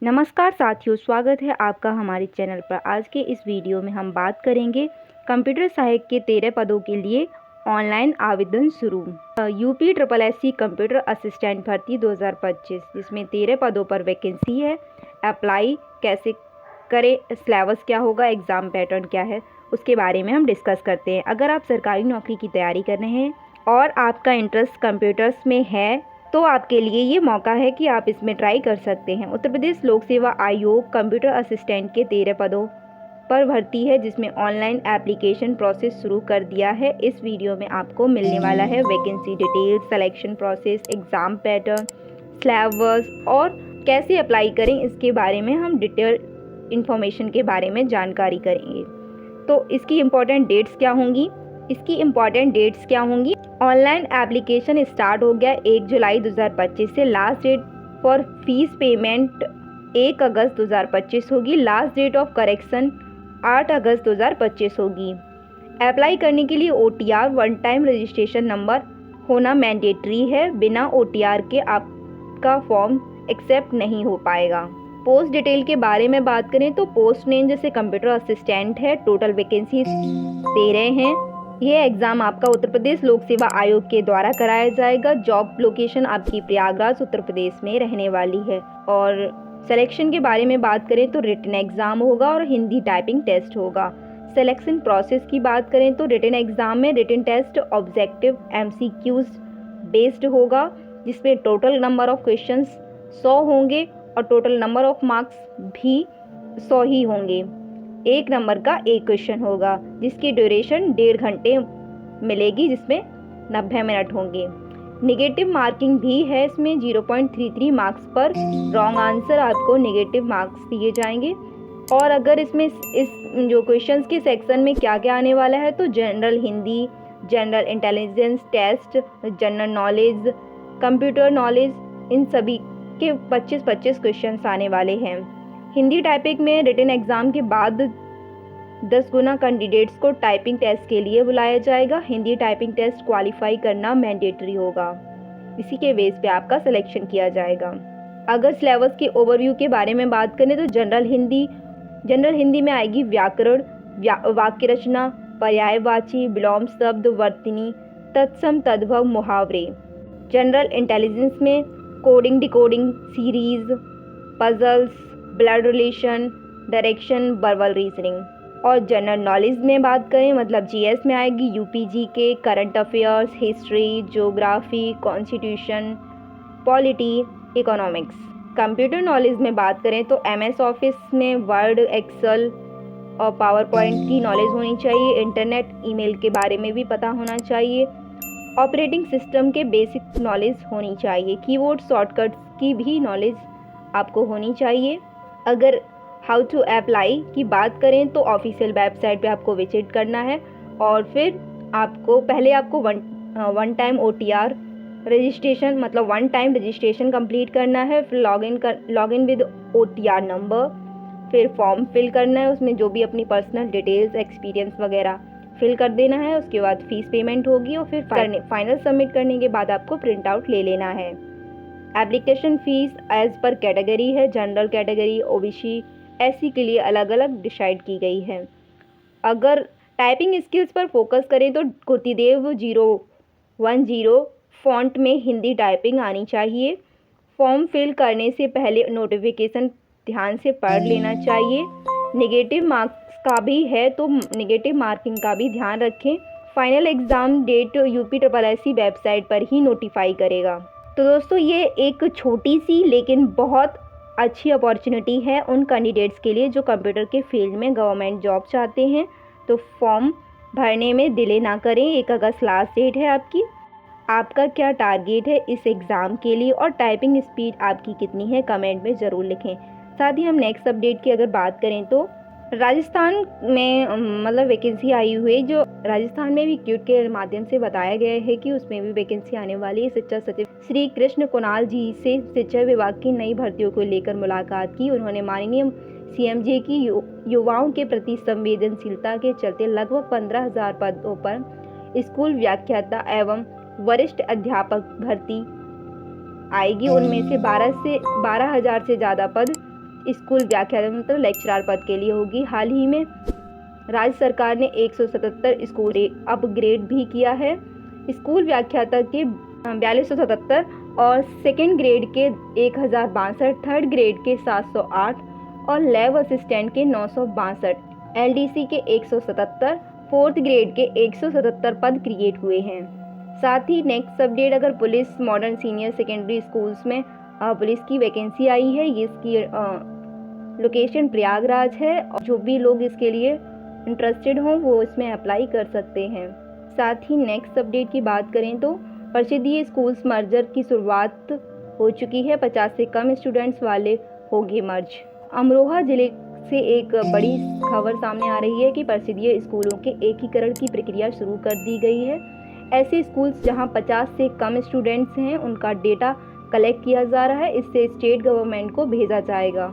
नमस्कार साथियों, स्वागत है आपका हमारे चैनल पर। आज के इस वीडियो में हम बात करेंगे कंप्यूटर सहायक के 13 पदों के लिए ऑनलाइन आवेदन शुरू। यूपी SSSC कंप्यूटर असिस्टेंट भर्ती 2025, जिसमें 13 पदों पर वैकेंसी है। अप्लाई कैसे करें, सिलेबस क्या होगा, एग्ज़ाम पैटर्न क्या है, उसके बारे में हम डिस्कस करते हैं। अगर आप सरकारी नौकरी की तैयारी कर रहे हैं और आपका इंटरेस्ट कंप्यूटर्स में है तो आपके लिए ये मौका है कि आप इसमें ट्राई कर सकते हैं। उत्तर प्रदेश लोक सेवा आयोग कंप्यूटर असिस्टेंट के 13 पदों पर भर्ती है, जिसमें ऑनलाइन एप्लीकेशन प्रोसेस शुरू कर दिया है। इस वीडियो में आपको मिलने वाला है vacancy detail, selection process, exam pattern, syllabus और कैसे अप्लाई करें, इसके बारे में हम डिटेल इन्फॉर्मेशन के बारे में जानकारी करेंगे। तो इसकी इम्पोर्टेंट डेट्स क्या होंगी? ऑनलाइन एप्लीकेशन स्टार्ट हो गया 1 जुलाई 2025 से। Last date for fees payment 1 अगस्त 2025 होगी। लास्ट डेट ऑफ करेक्शन 8 अगस्त 2025 होगी। अप्लाई करने के लिए OTR one time registration number होना मैंडेटरी है। बिना OTR के आपका फॉर्म एक्सेप्ट नहीं हो पाएगा। पोस्ट डिटेल के बारे में बात करें तो पोस्ट नेम जैसे कंप्यूटर असिस्टेंट है। टोटल वैकेंसी 13 हैं। यह एग्ज़ाम आपका उत्तर प्रदेश लोक सेवा आयोग के द्वारा कराया जाएगा। जॉब लोकेशन आपकी प्रयागराज उत्तर प्रदेश में रहने वाली है। और सिलेक्शन के बारे में बात करें तो रिटन एग्ज़ाम होगा और हिंदी टाइपिंग टेस्ट होगा। सिलेक्शन प्रोसेस की बात करें तो रिटन एग्ज़ाम में written test objective MCQs based होगा, जिसमें टोटल नंबर ऑफ क्वेश्चंस 100 होंगे और टोटल नंबर ऑफ मार्क्स भी 100 ही होंगे। 1 नंबर का 1 क्वेश्चन होगा, जिसकी ड्यूरेशन 1.5 घंटे मिलेगी, जिसमें 90 मिनट होंगे। नेगेटिव मार्किंग भी है इसमें। 0.33 मार्क्स पर रॉन्ग आंसर आपको नेगेटिव मार्क्स दिए जाएंगे। और अगर इसमें इस जो क्वेश्चंस के सेक्शन में क्या क्या आने वाला है तो general Hindi, general intelligence test, general knowledge, computer knowledge, इन सभी के 25-25 क्वेश्चंस आने वाले हैं। हिंदी टाइपिंग में रिटन एग्ज़ाम के बाद 10 गुना कैंडिडेट्स को टाइपिंग टेस्ट के लिए बुलाया जाएगा। हिंदी टाइपिंग टेस्ट क्वालिफाई करना मैंडेटरी होगा। इसी के बेस पे आपका सिलेक्शन किया जाएगा। अगर सिलेबस के ओवरव्यू के बारे में बात करें तो जनरल हिंदी में आएगी व्याकरण, वाक्य रचना, पर्यायवाची, विलोम शब्द, वर्तनी, तत्सम, तद्भव, मुहावरे। जनरल इंटेलिजेंस में coding, decoding, series, puzzles, blood relation, direction, verbal reasoning. और जनरल नॉलेज में बात करें मतलब GS में आएगी UPG के current affairs, history, geography, constitution, polity, economics. Computer knowledge में बात करें तो MS ऑफिस में वर्ड, एक्सेल और पावर पॉइंट की नॉलेज होनी चाहिए। इंटरनेट, ईमेल के बारे में भी पता होना चाहिए। ऑपरेटिंग सिस्टम के बेसिक नॉलेज होनी चाहिए। कीबोर्ड शॉर्टकट्स की भी नॉलेज आपको होनी चाहिए। अगर हाउ टू अप्लाई की बात करें तो ऑफिशियल वेबसाइट पे आपको विजिट करना है और फिर आपको वन टाइम OTR रजिस्ट्रेशन मतलब वन टाइम रजिस्ट्रेशन कंप्लीट करना है। फिर लॉगिन विद OTR नंबर, फिर फॉर्म फिल करना है। उसमें जो भी अपनी पर्सनल डिटेल्स, एक्सपीरियंस वगैरह फिल कर देना है। उसके बाद फीस पेमेंट होगी और फिर फाइनल सबमिट करने के बाद आपको प्रिंट आउट ले लेना है। Application fees as per category है। जनरल कैटेगरी, OBC, SC के लिए अलग अलग डिसाइड की गई है। अगर टाइपिंग स्किल्स पर फोकस करें तो कुर्तीदेव 010 फॉन्ट में हिंदी टाइपिंग आनी चाहिए। फॉर्म फिल करने से पहले नोटिफिकेशन ध्यान से पढ़ लेना चाहिए। नेगेटिव मार्क्स का भी है तो नेगेटिव मार्किंग का भी ध्यान रखें। Final exam date UP SSSC website पर ही नोटिफाई करेगा। तो दोस्तों, ये एक छोटी सी लेकिन बहुत अच्छी अपॉर्चुनिटी है उन कैंडिडेट्स के लिए जो कंप्यूटर के फील्ड में गवर्नमेंट जॉब चाहते हैं। तो फॉर्म भरने में डिले ना करें। 1 अगस्त लास्ट डेट है आपकी। आपका क्या टारगेट है इस एग्ज़ाम के लिए और टाइपिंग स्पीड आपकी कितनी है, कमेंट में ज़रूर लिखें। साथ ही हम नेक्स्ट अपडेट की अगर बात करें तो राजस्थान में मतलब वैकेंसी आई हुई है, जो राजस्थान में भी क्यूट के माध्यम से बताया गया है कि उसमें भी वैकेंसी आने वाली है। शिक्षा सचिव श्री कृष्ण कुणाल जी से शिक्षा विभाग की नई भर्तियों को लेकर मुलाकात की। उन्होंने माननीय CM जी की युवाओं के प्रति संवेदनशीलता के चलते लगभग 15,000 पदों पर स्कूल व्याख्याता एवं वरिष्ठ अध्यापक भर्ती आएगी। उनमें से 12,000 से ज़्यादा पद स्कूल व्याख्याता मतलब लेक्चरर पद के लिए होगी। हाल ही में राज्य सरकार ने 177 स्कूल अपग्रेड भी किया है। स्कूल व्याख्याता के 4277 और सेकेंड ग्रेड के 1062, थर्ड ग्रेड के 708 और लैब असिस्टेंट के 962, एलडीसी के 177, फोर्थ ग्रेड के 177 पद क्रिएट हुए हैं। साथ ही नेक्स्ट अपडेट, अगर police modern senior secondary schools में पुलिस की वैकेंसी आई है। ये इसकी लोकेशन प्रयागराज है और जो भी लोग इसके लिए इंटरेस्टेड हों वो इसमें अप्लाई कर सकते हैं। साथ ही नेक्स्ट अपडेट की बात करें तो परिषदीय स्कूल्स मर्जर की शुरुआत हो चुकी है। 50 से कम स्टूडेंट्स वाले होंगे मर्ज। अमरोहा जिले से एक बड़ी खबर सामने आ रही है कि परिषदीय स्कूलों के एकीकरण की प्रक्रिया शुरू कर दी गई है। ऐसे स्कूल्स जहां 50 से कम स्टूडेंट्स हैं उनका डेटा कलेक्ट किया जा रहा है, इससे स्टेट गवर्नमेंट को भेजा जाएगा।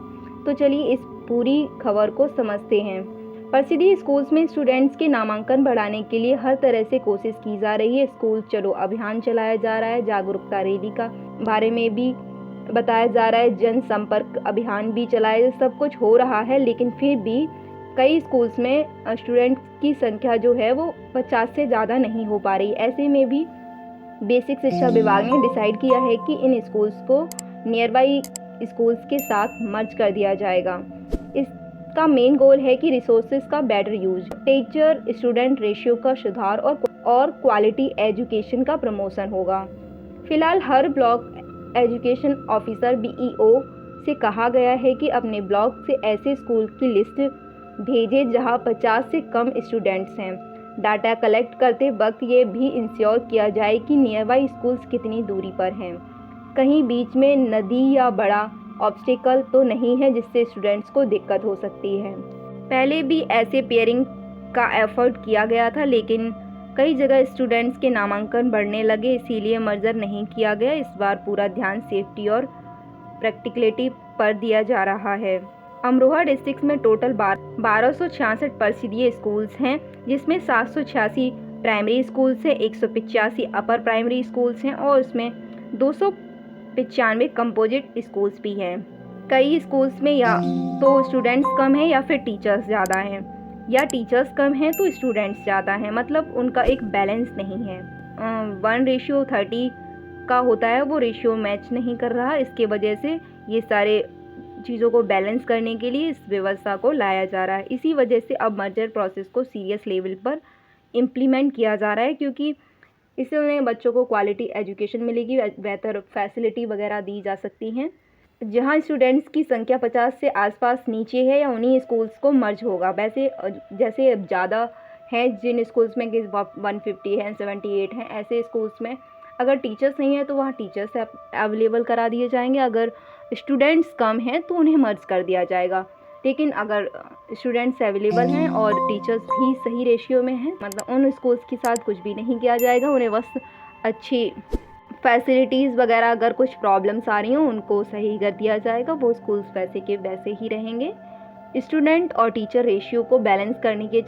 तो चलिए इस पूरी खबर को समझते हैं। परिषदीय स्कूल्स में स्टूडेंट्स के नामांकन बढ़ाने के लिए हर तरह से कोशिश की जा रही है। स्कूल चलो अभियान चलाया जा रहा है, जागरूकता रैली का बारे में भी बताया जा रहा है, जनसंपर्क अभियान भी चलाया, सब कुछ हो रहा है। लेकिन फिर भी कई स्कूल्स में स्टूडेंट्स की संख्या जो है वो 50 से ज़्यादा नहीं हो पा रही। ऐसे में भी बेसिक शिक्षा विभाग ने डिसाइड किया है कि इन स्कूल्स को नियर बाई स्कूल्स के साथ मर्ज कर दिया जाएगा। इसका मेन गोल है कि रिसोर्सेज का better use, teacher student ratio का सुधार और क्वालिटी एजुकेशन का प्रमोशन होगा। फिलहाल हर ब्लॉक एजुकेशन ऑफिसर बीईओ से कहा गया है कि अपने ब्लॉक से ऐसे स्कूल की लिस्ट भेजे जहां 50 से कम स्टूडेंट्स हैं। डाटा कलेक्ट करते वक्त ये भी इंश्योर किया जाए कि नियर बाई स्कूल्स कितनी दूरी पर हैं, कहीं बीच में नदी या बड़ा ऑब्स्टिकल तो नहीं है जिससे स्टूडेंट्स को दिक्कत हो सकती है। पहले भी ऐसे पेयरिंग का एफर्ट किया गया था, लेकिन कई जगह स्टूडेंट्स के नामांकन बढ़ने लगे, इसीलिए मर्जर नहीं किया गया। इस बार पूरा ध्यान सेफ्टी और प्रैक्टिकलिटी पर दिया जा रहा है। अमरोहा डिस्ट्रिक्ट में टोटल 1266 परिषदीय स्कूल्स हैं, जिसमें 786 प्राइमरी स्कूल्स हैं, 185 अपर प्राइमरी स्कूल्स हैं और उसमें 295 कंपोजिट स्कूल्स भी हैं। कई स्कूल्स में या तो स्टूडेंट्स कम हैं या फिर टीचर्स ज़्यादा हैं, या टीचर्स कम हैं तो स्टूडेंट्स ज़्यादा हैं, मतलब उनका एक बैलेंस नहीं है। 1:30 का होता है, वो रेशियो मैच नहीं कर रहा। इसके वजह से ये सारे चीज़ों को बैलेंस करने के लिए इस व्यवस्था को लाया जा रहा है। इसी वजह से अब मर्जर प्रोसेस को सीरियस लेवल पर इम्प्लीमेंट किया जा रहा है, क्योंकि इससे उन्हें बच्चों को क्वालिटी एजुकेशन मिलेगी, बेहतर फैसिलिटी वगैरह दी जा सकती हैं। जहां स्टूडेंट्स की संख्या 50 से आसपास नीचे है या उन्हीं स्कूल्स को मर्ज होगा। वैसे जैसे अब ज़्यादा हैं जिन स्कूल्स में कि 150 हैं, 78 हैं, ऐसे स्कूल्स में अगर टीचर्स नहीं है तो वहाँ टीचर्स अवेलेबल करा दिए जाएंगे। अगर स्टूडेंट्स कम हैं तो उन्हें मर्ज कर दिया जाएगा। लेकिन अगर स्टूडेंट्स अवेलेबल हैं और टीचर्स भी सही रेशियो में हैं, मतलब उन स्कूल्स के साथ कुछ भी नहीं किया जाएगा। उन्हें बस अच्छी फैसिलिटीज़ वगैरह, अगर कुछ प्रॉब्लम्स आ रही हों उनको सही कर दिया जाएगा। वो स्कूल्स वैसे के वैसे ही रहेंगे। स्टूडेंट और टीचर रेशियो को बैलेंस करने के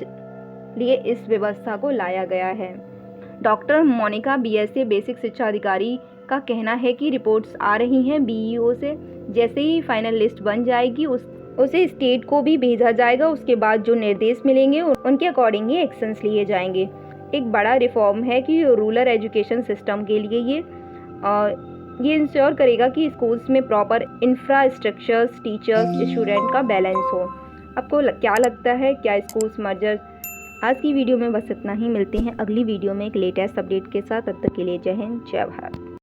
लिए इस व्यवस्था को लाया गया है। डॉक्टर मोनिका बीएसए बेसिक शिक्षा अधिकारी का कहना है कि रिपोर्ट्स आ रही हैं बीईओ से। जैसे ही फाइनल लिस्ट बन जाएगी उसे स्टेट को भी भेजा जाएगा। उसके बाद जो निर्देश मिलेंगे उनके अकॉर्डिंग ही एक्शंस लिए जाएंगे। एक बड़ा रिफॉर्म है कि रूरल एजुकेशन सिस्टम के लिए ये इंश्योर करेगा कि स्कूल्स में प्रॉपर इंफ्रास्ट्रक्चर्स, टीचर्स, स्टूडेंट का बैलेंस हो। आपको क्या लगता है, क्या स्कूल्स मर्जर? आज की वीडियो में बस इतना ही। मिलते हैं अगली वीडियो में एक लेटेस्ट अपडेट के साथ। तब तक के लिए जय हिंद, जय भारत।